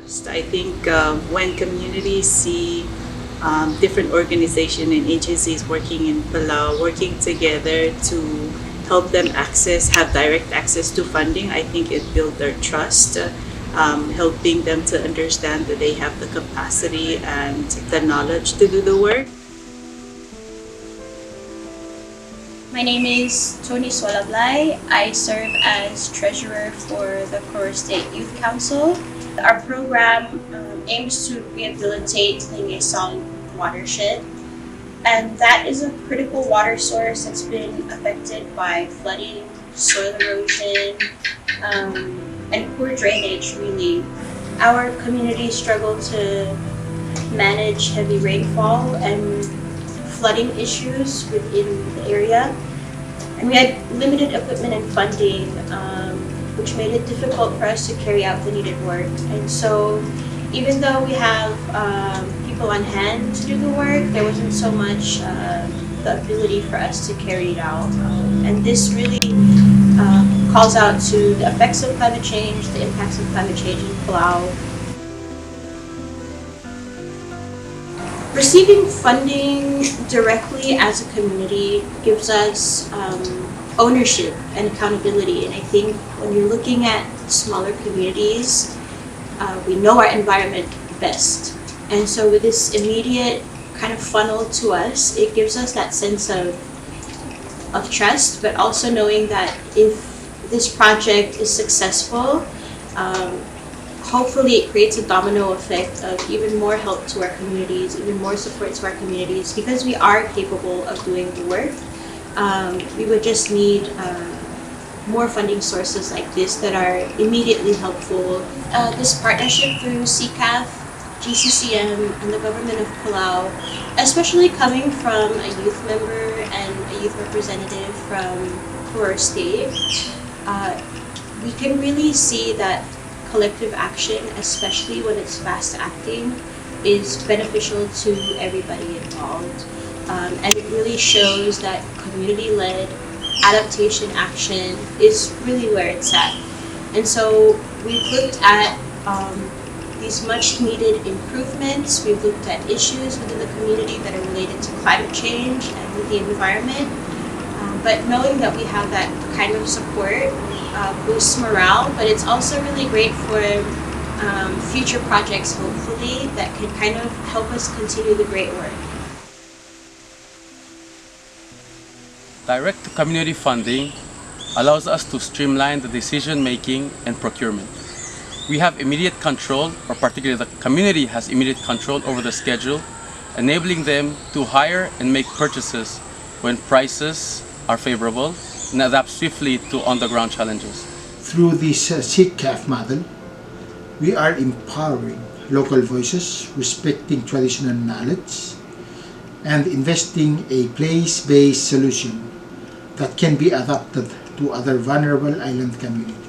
I think when communities see different organizations and agencies working in Palau, working together to help them have direct access to funding, I think it builds their trust, helping them to understand that they have the capacity and the knowledge to do the work. My name is Tony Solablay. I serve as treasurer for the Koror State Youth Council. Our program aims to rehabilitate the Ngesaol watershed, and that is a critical water source that's been affected by flooding, soil erosion, and poor drainage, really. Our community struggled to manage heavy rainfall and flooding issues within the area, and we had limited equipment and funding, which made it difficult for us to carry out the needed work. And so even though we have people on hand to do the work, there wasn't so much the ability for us to carry it out. And this really calls out to the effects of climate change, the impacts of climate change in Palau. Receiving funding directly as a community gives us ownership and accountability, and I think when you're looking at smaller communities, we know our environment best, and so with this immediate kind of funnel to us, it gives us that sense of trust, but also knowing that if this project is successful, hopefully it creates a domino effect of even more help to our communities, even more support to our communities, because we are capable of doing the work. We would just need more funding sources like this that are immediately helpful. This partnership through C-CAF, GCCM, and the government of Palau, especially coming from a youth member and a youth representative from Koror State, we can really see that collective action, especially when it's fast acting, is beneficial to everybody involved. And it really shows that community-led adaptation action is really where it's at. And so we've looked at these much needed improvements. We've looked at issues within the community that are related to climate change and with the environment. But knowing that we have that kind of support boosts morale, but it's also really great for future projects, hopefully, that can kind of help us continue the great work. Direct community funding allows us to streamline the decision-making and procurement. We have immediate control, or particularly the community has immediate control over the schedule, enabling them to hire and make purchases when prices are favorable and adapt swiftly to on-the-ground challenges. Through this C-CAF model, we are empowering local voices, respecting traditional knowledge, and investing a place-based solution that can be adapted to other vulnerable island communities.